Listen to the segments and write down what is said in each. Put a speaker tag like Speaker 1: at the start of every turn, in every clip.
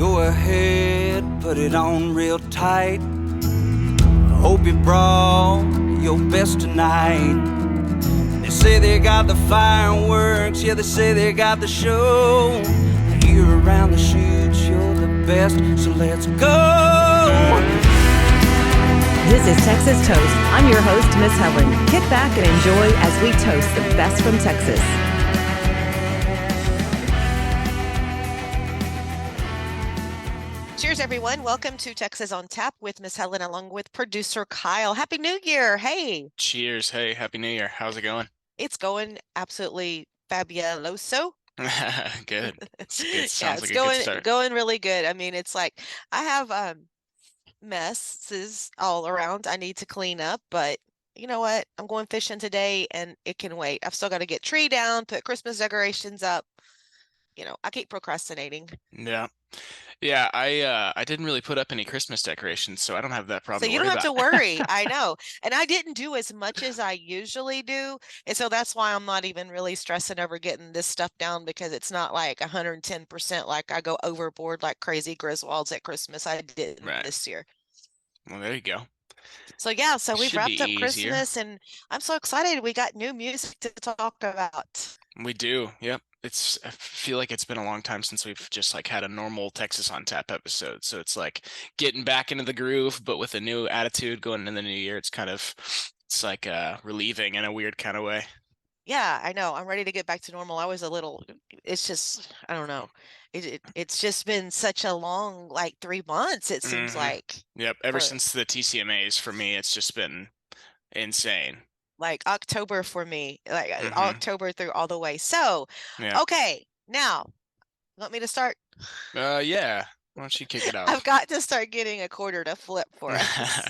Speaker 1: Go ahead, put it on real tight. Hope you brought your best tonight. They say they got the fireworks, yeah, they say they got the show. Here around the chutes, you're the best, so let's go.
Speaker 2: This is Texas Toast. I'm your host, Miss Helen. Kick back and enjoy as we toast the best from Texas.
Speaker 3: Cheers, everyone. Welcome to Texas on Tap with Miss Helen along with producer Kyle. Happy New Year. Hey.
Speaker 4: Cheers. Hey, Happy New Year. How's it going?
Speaker 3: It's going absolutely fabuloso.
Speaker 4: Good. It's good. Sounds like
Speaker 3: it's
Speaker 4: a
Speaker 3: going,
Speaker 4: good start.
Speaker 3: going really good. I mean, it's like I have messes all around I need to clean up, but you know what? I'm going fishing today and it can wait. I've still got to get tree down, put Christmas decorations up. You know, I keep procrastinating.
Speaker 4: Yeah. Yeah, I didn't really put up any Christmas decorations, so I don't have that problem
Speaker 3: So you
Speaker 4: to
Speaker 3: don't
Speaker 4: worry
Speaker 3: have to
Speaker 4: about.
Speaker 3: worry. I know. And I didn't do as much as I usually do. And so that's why I'm not even really stressing over getting this stuff down, because it's not like 110% like I go overboard like crazy Griswolds at Christmas. I didn't
Speaker 4: Right.
Speaker 3: this year.
Speaker 4: Well, there you go.
Speaker 3: So yeah, so we've
Speaker 4: Should be
Speaker 3: wrapped up
Speaker 4: easier.
Speaker 3: Christmas and I'm so excited. We got new music to talk about.
Speaker 4: We do. Yep. I feel like it's been a long time since we've just like had a normal Texas on Tap episode. So it's like getting back into the groove, but with a new attitude going into the new year. It's like relieving in a weird kind of way.
Speaker 3: Yeah, I know. I'm ready to get back to normal. It's just, I don't know. It's just been such a long, like 3 months, it seems like.
Speaker 4: Yep. Ever
Speaker 3: For
Speaker 4: since the TCMAs, for me, it's just been insane.
Speaker 3: like October for me, like October through all the way. So,
Speaker 4: Yeah.
Speaker 3: okay, now, want me to start?
Speaker 4: Yeah. Why don't you kick it off?
Speaker 3: I've got to start getting a quarter to flip for us.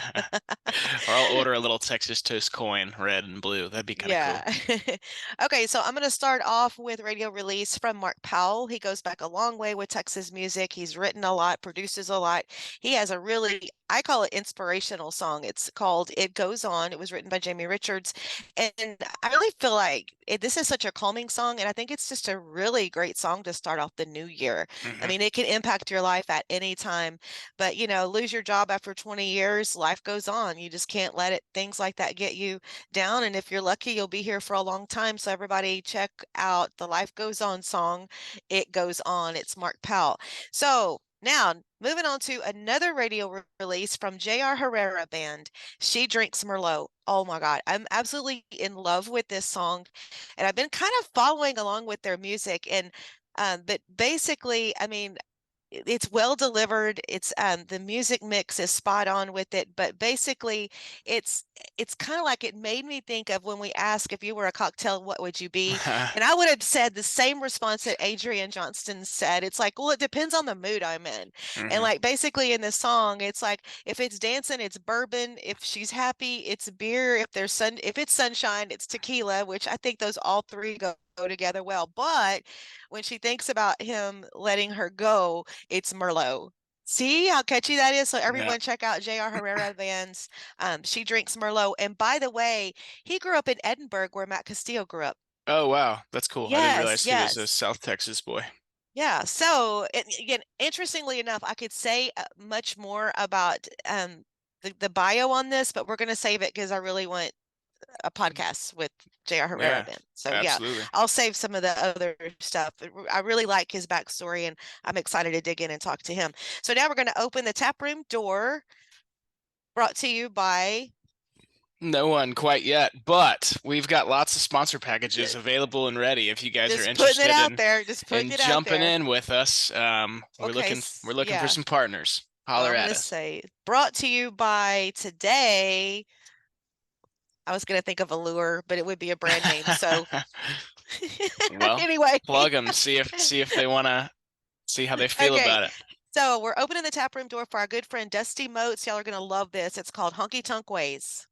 Speaker 4: Or I'll order a little Texas Toast coin, red and blue. That'd be kind of cool.
Speaker 3: Okay, so I'm going to start off with radio release from Mark Powell. He goes back a long way with Texas music. He's written a lot, produces a lot. He has a really, I call it inspirational song. It's called It Goes On. It was written by Jamie Richards. And I really feel like this is such a calming song. And I think it's just a really great song to start off the new year. I mean, it can impact your life at any time, but you know, lose your job after 20 years, life goes on. You just can't let things like that get you down. And if you're lucky, you'll be here for a long time. So everybody check out the Life Goes On song. It Goes On. It's Mark Powell. So now moving on to another radio release from J.R. Herrera Band. She Drinks Merlot. Oh my God. I'm absolutely in love with this song. And I've been kind of following along with their music. And but basically, I mean, it's well delivered. It's the music mix is spot on with it, but basically it's kind of like, it made me think of when we ask if you were a cocktail, what would you be? And I would have said the same response that Adrian Johnston said. It's like, well, it depends on the mood I'm in. And like basically in this song, it's like, if it's dancing, it's bourbon. If she's happy, it's beer. If it's sunshine, it's tequila, which I think those all three go together well. But when she thinks about him letting her go, it's Merlot. See how catchy that is? So everyone check out J.R. Herrera Band's She Drinks Merlot. And by the way, he grew up in Edinburgh where Matt Castillo grew up.
Speaker 4: Oh, wow. That's cool. I didn't realize he was a South Texas boy.
Speaker 3: Yeah. So again, interestingly enough, I could say much more about the bio on this, but we're going to save it because I really want a podcast with J.R. Herrera Band. So
Speaker 4: absolutely.
Speaker 3: I'll save some of the other stuff. I really like his backstory and I'm excited to dig in and talk to him. So now we're going to open the tap room door, brought to you by...
Speaker 4: No one quite yet, but we've got lots of sponsor packages available and ready if you guys are interested in jumping in with us. We're looking for some partners. Holler at us.
Speaker 3: Say brought to you by today. I was going to think of Allure, but it would be a brand name. So
Speaker 4: well,
Speaker 3: anyway,
Speaker 4: plug them, see if they want to see how they feel about it.
Speaker 3: So we're opening the tap room door for our good friend Dusty Moats. Y'all are going to love this. It's called Honky Tonk Ways.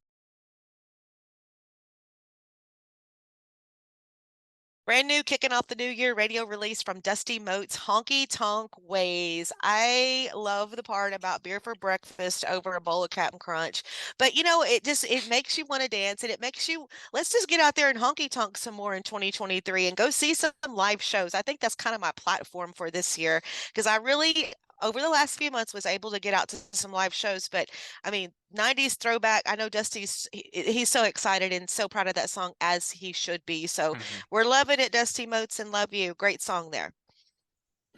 Speaker 3: Brand new, kicking off the new year radio release from Dusty Moats, Honky Tonk Ways. I love the part about beer for breakfast over a bowl of Captain Crunch. But, you know, it makes you want to dance, and it makes you, let's just get out there and honky tonk some more in 2023 and go see some live shows. I think that's kind of my platform for this year, because I really over the last few months was able to get out to some live shows. But I mean, 90s throwback. I know he's so excited and so proud of that song, as he should be. So
Speaker 4: Mhm.
Speaker 3: we're loving it, Dusty Moats, and love you. Great song there.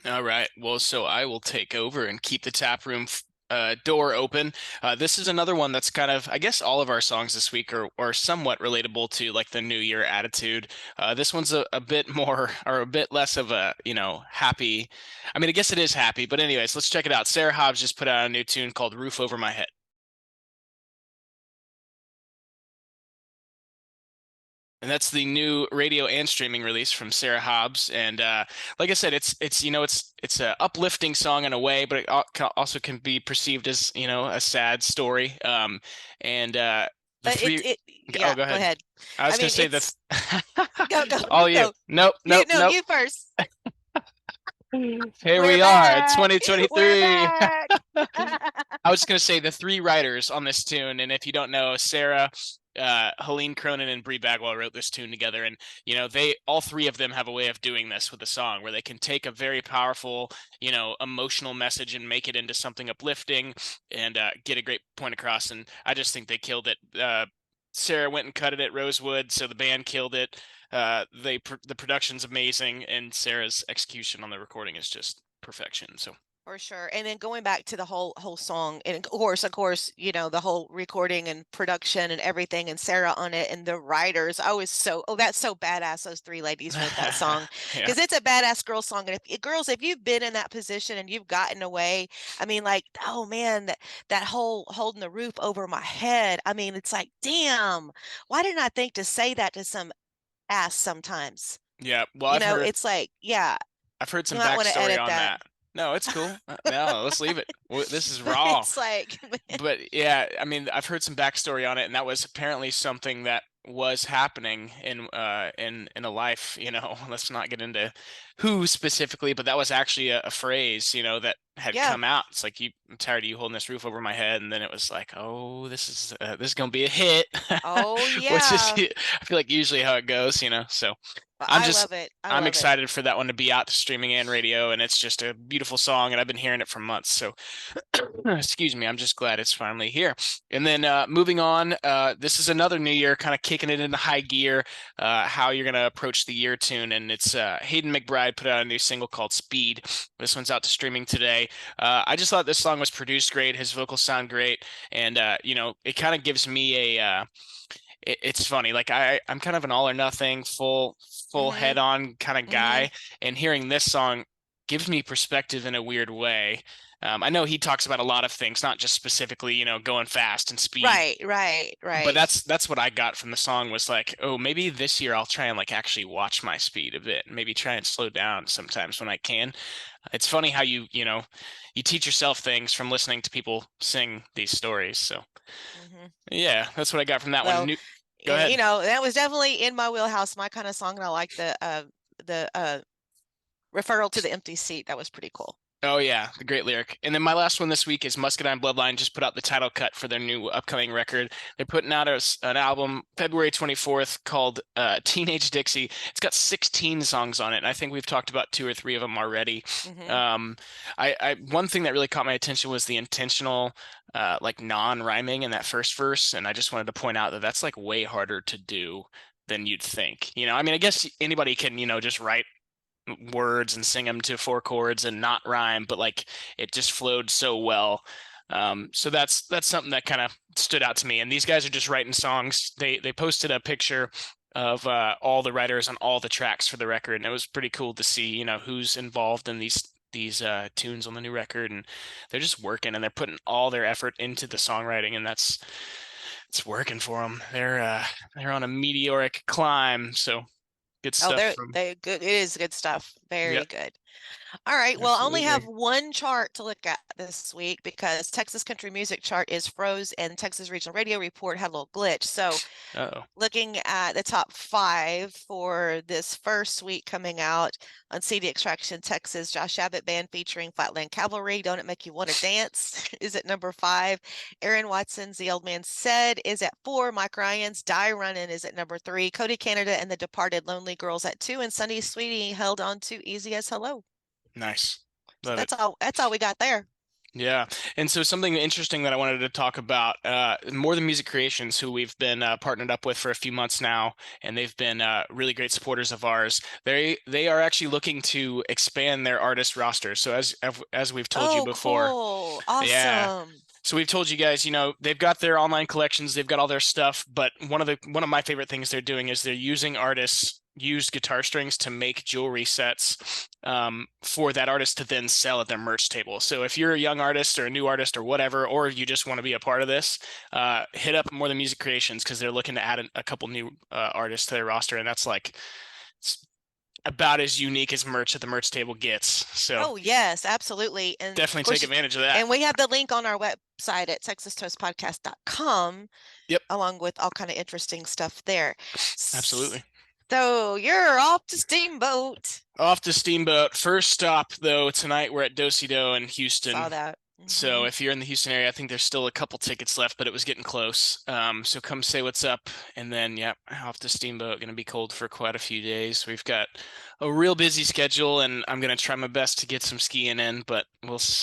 Speaker 4: All right. Well, so I will take over and keep the tap room door open. This is another one that's kind of, I guess, all of our songs this week are somewhat relatable to like the New Year attitude. This one's a bit more or a bit less of a, happy. I mean, I guess it is happy, but anyways, let's check it out. Sarah Hobbs just put out a new tune called "Roof Over My Head." And that's the new radio and streaming release from Sarah Hobbs. And like I said, it's a uplifting song in a way, but it also can be perceived as a sad story. And the
Speaker 3: But
Speaker 4: three.
Speaker 3: yeah,
Speaker 4: Oh, go
Speaker 3: go
Speaker 4: ahead.
Speaker 3: ahead.
Speaker 4: I was
Speaker 3: I
Speaker 4: gonna
Speaker 3: mean,
Speaker 4: say
Speaker 3: it's go,
Speaker 4: all you.
Speaker 3: go.
Speaker 4: Nope, nope, nope.
Speaker 3: You first.
Speaker 4: Here
Speaker 3: We're
Speaker 4: we are,
Speaker 3: back. We're
Speaker 4: 2023.
Speaker 3: back.
Speaker 4: I was just gonna say the three writers on this tune, and if you don't know, Sarah, Helene Cronin, and Brie Bagwell wrote this tune together, and they all three of them have a way of doing this with a song where they can take a very powerful, emotional message and make it into something uplifting and get a great point across. And I just think they killed it. Sarah went and cut it at Rosewood, so the band killed it. The production's amazing, and Sarah's execution on the recording is just perfection. So
Speaker 3: For sure. And then going back to the whole song, and of course, the whole recording and production and everything, and Sarah on it, and the writers. That's so badass. Those three ladies wrote that song,
Speaker 4: yeah,
Speaker 3: because it's a badass girl song. And if you've been in that position and you've gotten away, I mean, like, oh man, that whole holding the roof over my head. I mean, it's like, damn, why didn't I think to say that to some ass sometimes?
Speaker 4: yeah. Well,
Speaker 3: It's like, yeah,
Speaker 4: I've heard
Speaker 3: you
Speaker 4: some
Speaker 3: might want to
Speaker 4: backstory
Speaker 3: edit
Speaker 4: on
Speaker 3: that.
Speaker 4: that. No, it's cool. No, let's leave it. This is raw.
Speaker 3: It's like,
Speaker 4: But yeah, I mean, I've heard some backstory on it, and that was apparently something that was happening in a life. Let's not get into who specifically, but that was actually a phrase, that had
Speaker 3: yeah.
Speaker 4: come out. It's like, I'm tired of you holding this roof over my head, and then it was like, oh, this is gonna be a hit.
Speaker 3: Oh
Speaker 4: Which is,
Speaker 3: yeah.
Speaker 4: I feel like usually how it goes. So
Speaker 3: I love it.
Speaker 4: I'm excited for that one to be out to streaming and radio, and it's just a beautiful song, and I've been hearing it for months. So, excuse me, I'm just glad it's finally here. And then moving on, this is another new year, kind of kicking it into high gear. How you're gonna approach the year tune, and it's Hayden McBride put out a new single called "Speed." This one's out to streaming today. I just thought this song was produced great. His vocals sound great, and it kind of gives me a it's funny. Like I'm kind of an all or nothing, full head on kind of guy, and hearing this song gives me perspective in a weird way. I know he talks about a lot of things, not just specifically, going fast and speed.
Speaker 3: Right.
Speaker 4: But that's what I got from the song was like, oh, maybe this year I'll try and like actually watch my speed a bit, maybe try and slow down sometimes when I can. It's funny how you teach yourself things from listening to people sing these stories. So yeah, that's what I got from that one. Go ahead.
Speaker 3: That was definitely in my wheelhouse, my kind of song, and I like the referral to the empty seat. That was pretty cool.
Speaker 4: Oh yeah, the great lyric. And then my last one this week is Muscadine Bloodline just put out the title cut for their new upcoming record. They're putting out an album February 24th called Teenage Dixie. It's got 16 songs on it, and I think we've talked about 2 or 3 of them already. One thing that really caught my attention was the intentional like non-rhyming in that first verse, and I just wanted to point out that that's like way harder to do than you'd think. I mean, I guess anybody can, just write words and sing them to 4 chords and not rhyme, but like it just flowed so well. So that's something that kind of stood out to me. And these guys are just writing songs. They posted a picture of all the writers on all the tracks for the record, and it was pretty cool to see who's involved in these tunes on the new record, and they're just working and they're putting all their effort into the songwriting, and it's working for them. They're on a meteoric climb, so good stuff.
Speaker 3: They're good. It is good stuff. Very good. All right.
Speaker 4: Absolutely.
Speaker 3: Well, I only have one chart to look at this week because Texas Country Music Chart is froze and Texas Regional Radio Report had a little glitch. So looking at the top 5 for this first week coming out on CD Extraction, Texas, Josh Abbott Band featuring Flatland Cavalry, Don't It Make You Want to Dance is at number 5. Aaron Watson's The Old Man Said is at 4. Mike Ryan's Die Runnin' is at number 3. Cody Canada and The Departed Lonely Girls at 2. And Sunny Sweetie held on to Easy as Hello.
Speaker 4: Nice. Love it.
Speaker 3: That's all we got there.
Speaker 4: Yeah. And so something interesting that I wanted to talk about, More Than Music Creations, who we've been partnered up with for a few months now, and they've been really great supporters of ours. They are actually looking to expand their artist roster. So as we've told you
Speaker 3: Oh,
Speaker 4: before,
Speaker 3: cool.
Speaker 4: yeah.
Speaker 3: Awesome.
Speaker 4: So we've told you guys, they've got their online collections, they've got all their stuff, but one of my favorite things they're doing is they're using artists' used guitar strings to make jewelry sets for that artist to then sell at their merch table. So if you're a young artist or a new artist or whatever, or you just want to be a part of this, hit up More Than Music Creations because they're looking to add a couple new artists to their roster, and that's like about as unique as merch at the merch table gets. So
Speaker 3: Oh, yes, absolutely. And of
Speaker 4: definitely
Speaker 3: course,
Speaker 4: take advantage of that.
Speaker 3: and we have the link on our website at texastoastpodcast.com.
Speaker 4: Yep.
Speaker 3: Along with all kind of interesting stuff there.
Speaker 4: Absolutely.
Speaker 3: So you're off to Steamboat.
Speaker 4: Off to Steamboat. First stop, though, tonight we're at Do-Si-Do in Houston.
Speaker 3: Saw that.
Speaker 4: So if you're in the Houston area, I think there's still a couple tickets left, but it was getting close. So come say what's up. And then, yeah, off to Steamboat. Going to be cold for quite a few days. We've got a real busy schedule, and I'm going to try my best to get some skiing in, but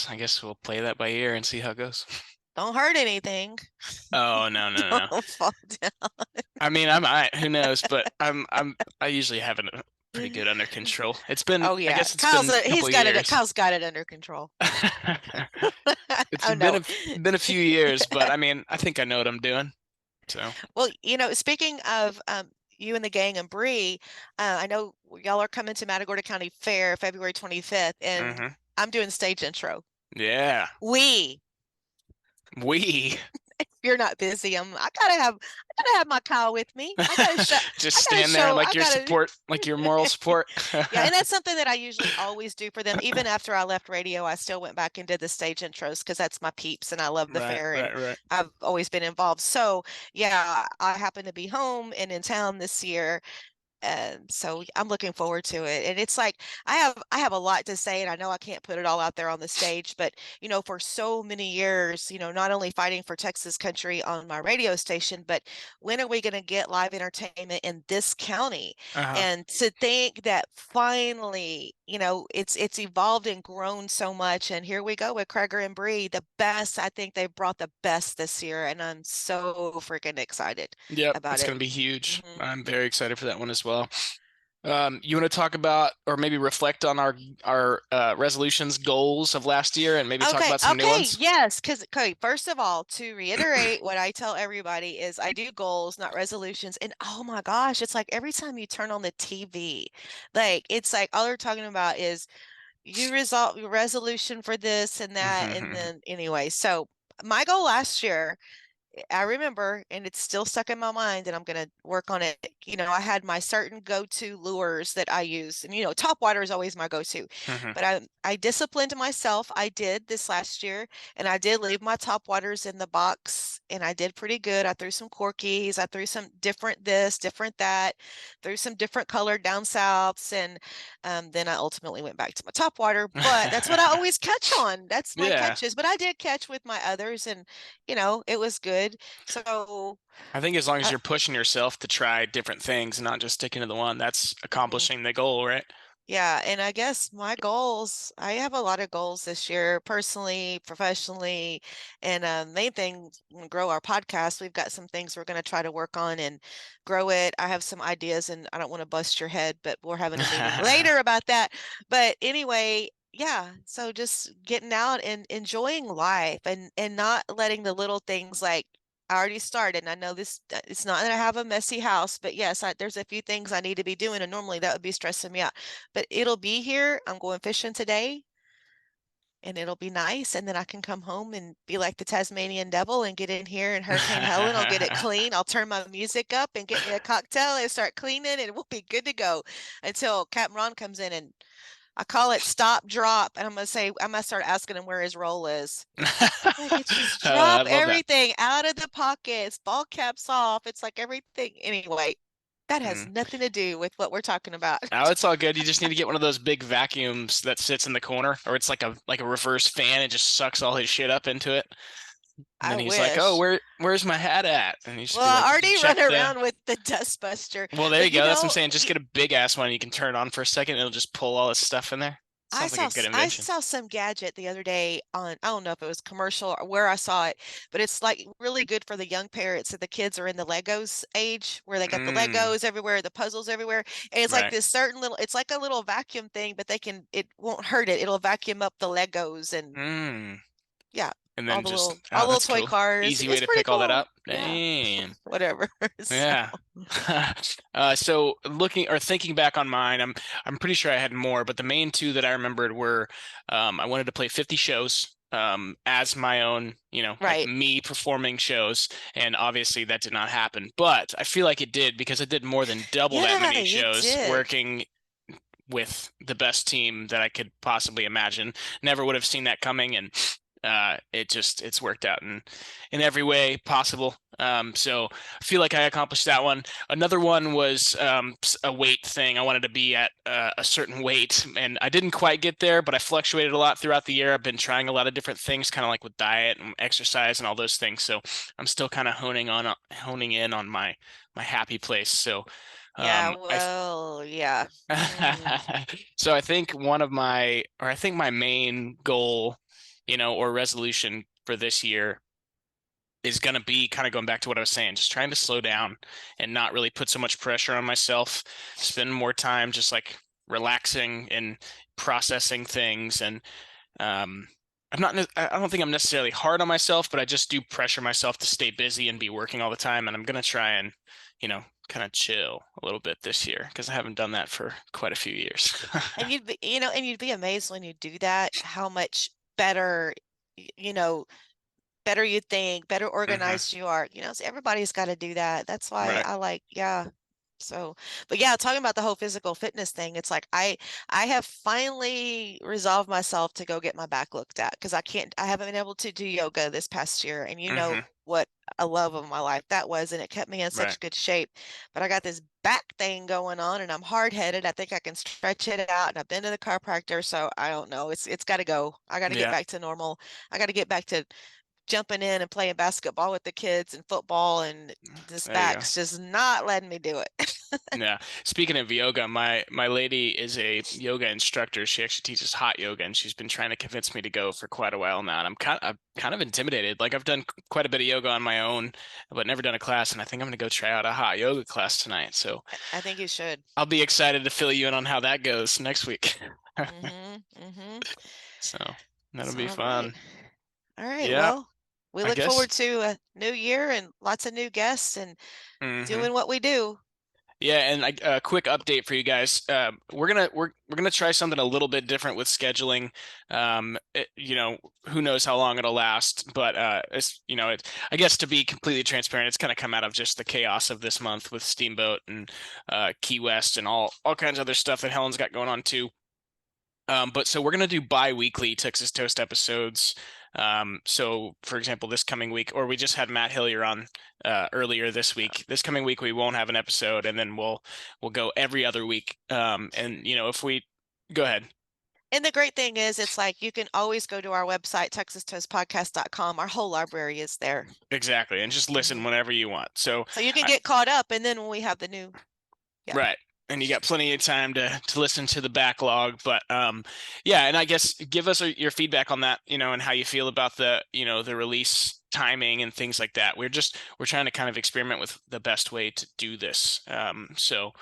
Speaker 4: I guess we'll play that by ear and see how it goes.
Speaker 3: Don't hurt anything.
Speaker 4: Oh, no.
Speaker 3: Don't fall down.
Speaker 4: I mean, I might. Who knows? But I usually have it pretty good under control. It's been.
Speaker 3: Oh yeah,
Speaker 4: I guess it's been a couple years.
Speaker 3: Kyle's got it under control.
Speaker 4: It's been a few years, but I mean, I think I know what I'm doing. So
Speaker 3: well, speaking of you and the gang and Bree, I know y'all are coming to Matagorda County Fair February 25th, and I'm doing stage intro.
Speaker 4: Yeah.
Speaker 3: We. If you're not busy, I gotta have my Kyle with me. I gotta
Speaker 4: just stand there like your support, like your moral support.
Speaker 3: Yeah, and that's something that I usually always do for them. Even after I left radio, I still went back and did the stage intros because that's my peeps and I love the fair and I've always been involved. So yeah, I happen to be home and in town this year. And so I'm looking forward to it. And it's like I have a lot to say, and I know I can't put it all out there on the stage, but for so many years, not only fighting for Texas country on my radio station, but when are we going to get live entertainment in this county? And to think that finally, it's evolved and grown so much, and here we go with Kreger and Bree, the best. I think they brought the best this year, and I'm so freaking excited about
Speaker 4: it's
Speaker 3: it.
Speaker 4: Going to be huge. I'm very excited for that one as well. You want to talk about or maybe reflect on our resolutions, goals of last year, and maybe talk about some new ones?
Speaker 3: Yes, because first of all, to reiterate what I tell everybody is I do goals, not resolutions. And oh my gosh, it's like every time you turn on the TV, it's like all they're talking about is you resolve your resolution for this and that. And then anyway, so my goal last year, I remember, and it's still stuck in my mind, and I'm going to work on it. I had my certain go-to lures that I use, and top water is always my go-to. But I disciplined myself. I did this last year, and I did leave my top waters in the box, and I did pretty good. I threw some corkies, I threw some different this, different that, threw some different colored down souths, and then I ultimately went back to my top water. But that's what I always catch on. That's my catches. But I did catch with my others, and it was good. So
Speaker 4: I think as long as you're pushing yourself to try different things and not just sticking to the one, that's accomplishing the goal, right?
Speaker 3: Yeah, and I guess my goals, I have a lot of goals this year, personally, professionally, and main thing, grow our podcast. We've got some things we're going to try to work on and grow it. I have some ideas, and I don't want to bust your head, but we're having a meeting later about that. But anyway, yeah, so just getting out and enjoying life and not letting the little things like I already started. And I know this, it's not that I have a messy house, but yes, there's a few things I need to be doing. And normally that would be stressing me out, but it'll be here. I'm going fishing today and it'll be nice. And then I can come home and be like the Tasmanian devil and get in here and Hurricane Helen. I'll get it clean. I'll turn my music up and get me a cocktail and start cleaning and we'll be good to go until Captain Ron comes in and I call it stop, drop. And I'm going to start asking him where his roll is. It's just drop everything out of the pockets, ball caps off. It's like everything. Anyway, that has nothing to do with what we're talking about.
Speaker 4: Oh, it's all good. You just need to get one of those big vacuums that sits in the corner, or it's like a reverse fan. It just sucks all his shit up into it. And then he's like, "Oh, where's my hat at?" And he's
Speaker 3: I already run around with the dustbuster.
Speaker 4: Well, there you go. That's what I'm saying. Just get a big ass one. And you can turn it on for a second. It'll just pull all this stuff in there. Sounds like a good
Speaker 3: I
Speaker 4: invention.
Speaker 3: saw some gadget the other day on, I don't know if it was commercial or where I saw it, but it's like really good for the young parents and the kids are in the Legos age where they got the
Speaker 4: Mm,
Speaker 3: Legos everywhere, the puzzles everywhere. And it's like
Speaker 4: right.
Speaker 3: this certain little, it's like a little vacuum thing, but it won't hurt it. It'll vacuum up the Legos and
Speaker 4: Mm.
Speaker 3: yeah,
Speaker 4: And then just,
Speaker 3: all
Speaker 4: oh,
Speaker 3: the little
Speaker 4: that's
Speaker 3: toy
Speaker 4: cool.
Speaker 3: cars.
Speaker 4: Easy way
Speaker 3: It's
Speaker 4: to
Speaker 3: pretty
Speaker 4: pick all that
Speaker 3: cool.
Speaker 4: up.
Speaker 3: Yeah,
Speaker 4: Damn.
Speaker 3: whatever. So,
Speaker 4: Yeah. So looking or thinking back on mine, I'm pretty sure I had more, but the main two that I remembered were I wanted to play 50 shows as my own, like
Speaker 3: right.
Speaker 4: me performing shows, and obviously that did not happen. But I feel like it did because I did more than double that
Speaker 3: Yeah,
Speaker 4: many
Speaker 3: you
Speaker 4: shows
Speaker 3: did.
Speaker 4: working with the best team that I could possibly imagine. Never would have seen that coming, and it's worked out in every way possible. So I feel like I accomplished that one. Another one was a weight thing. I wanted to be at a certain weight, and I didn't quite get there, but I fluctuated a lot throughout the year. I've been trying a lot of different things, kind of like with diet and exercise and all those things. So I'm still kind of honing in on my happy place. So
Speaker 3: Yeah,
Speaker 4: I
Speaker 3: well, yeah. Mhm.
Speaker 4: so I think my main goal, or resolution for this year is going to be kind of going back to what I was saying, just trying to slow down and not really put so much pressure on myself, spend more time just like relaxing and processing things. And I don't think I'm necessarily hard on myself, but I just do pressure myself to stay busy and be working all the time. And I'm going to try and, kind of chill a little bit this year because I haven't done that for quite a few years.
Speaker 3: And you'd be amazed when you do that, how much better, you know, better you think, better
Speaker 4: Hmm.
Speaker 3: organized you are. So everybody's got to do that. That's why
Speaker 4: Right.
Speaker 3: I like, yeah. So, but yeah, talking about the whole physical fitness thing, it's like I have finally resolved myself to go get my back looked at because I haven't been able to do yoga this past year, and you know
Speaker 4: Hmm.
Speaker 3: what a love of my life that was, and it kept me in
Speaker 4: Right.
Speaker 3: such good shape. But I got this back thing going on, and I'm hard-headed. I think I can stretch it out, and I've been to the chiropractor, so I don't know. It's got to go. I got to get
Speaker 4: Yeah.
Speaker 3: back to normal. I got to get back to jumping in and playing basketball with the kids and football, and this
Speaker 4: There you go.
Speaker 3: back's just not letting me do it.
Speaker 4: Yeah. Speaking of yoga, my lady is a yoga instructor. She actually teaches hot yoga, and she's been trying to convince me to go for quite a while now. And I'm kind of intimidated. Like I've done quite a bit of yoga on my own, but never done a class. And I think I'm gonna go try out a hot yoga class tonight. So
Speaker 3: I think you should.
Speaker 4: I'll be excited to fill you in on how that goes next week.
Speaker 3: Mm-hmm.
Speaker 4: So that'll
Speaker 3: So,
Speaker 4: be
Speaker 3: all right.
Speaker 4: fun.
Speaker 3: All right.
Speaker 4: Yeah,
Speaker 3: Well, we
Speaker 4: I
Speaker 3: look
Speaker 4: guess.
Speaker 3: forward to a new year and lots of new guests and
Speaker 4: Hmm.
Speaker 3: doing what we do.
Speaker 4: Yeah, and a quick update for you guys. We're gonna try something a little bit different with scheduling. Who knows how long it'll last, but I guess to be completely transparent, it's kind of come out of just the chaos of this month with Steamboat and Key West and all kinds of other stuff that Helen's got going on too. But so we're gonna do bi-weekly Texas Toast episodes. So for example, this coming week, or we just had Matt Hillier on earlier this week. This coming week we won't have an episode, and then we'll go every other week. And if we go ahead.
Speaker 3: And the great thing is, it's like you can always go to our website, texastoastpodcast.com. Our whole library is there.
Speaker 4: Exactly, and just listen
Speaker 3: Hmm.
Speaker 4: whenever you want. So
Speaker 3: So you can get caught up, and then when we have the new, yeah.
Speaker 4: right. And you got plenty of time to listen to the backlog, but yeah, and I guess give us your feedback on that, and how you feel about the release timing and things like that. We're trying to kind of experiment with the best way to do this. So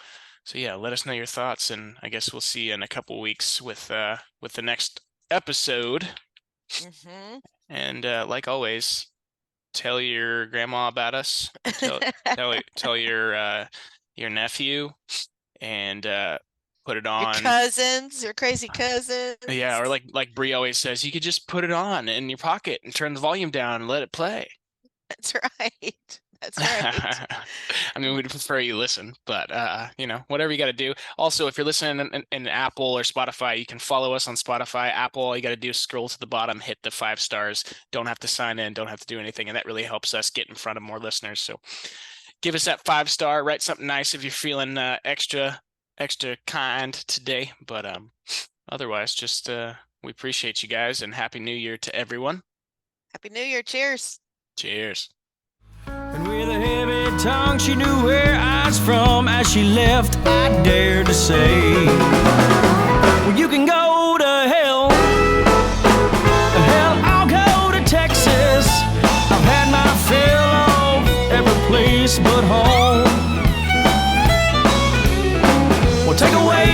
Speaker 4: yeah, let us know your thoughts, and I guess we'll see you in a couple weeks with the next episode.
Speaker 3: Hmm.
Speaker 4: And like always, tell your grandma about us. Tell your nephew, and put it
Speaker 3: Your
Speaker 4: on.
Speaker 3: cousins, your crazy cousins.
Speaker 4: Yeah, or like Bree always says, you could just put it on in your pocket and turn the volume down and let it play.
Speaker 3: That's right. That's right.
Speaker 4: I mean, we'd prefer you listen, but whatever you got to do. Also, if you're listening in Apple or Spotify, you can follow us on Spotify. Apple, all you got to do is scroll to the bottom, hit the 5 stars. Don't have to sign in, don't have to do anything, and that really helps us get in front of more listeners. So give us that 5 star. Write something nice if you're feeling extra kind today. But otherwise, just we appreciate you guys, and Happy New Year to everyone.
Speaker 3: Happy New Year. Cheers.
Speaker 4: Cheers.
Speaker 1: And with a heavy tongue, she knew where I was from. As she left, I dared to say, well, you can go to
Speaker 5: I've had my fill of every place but home. Well, take away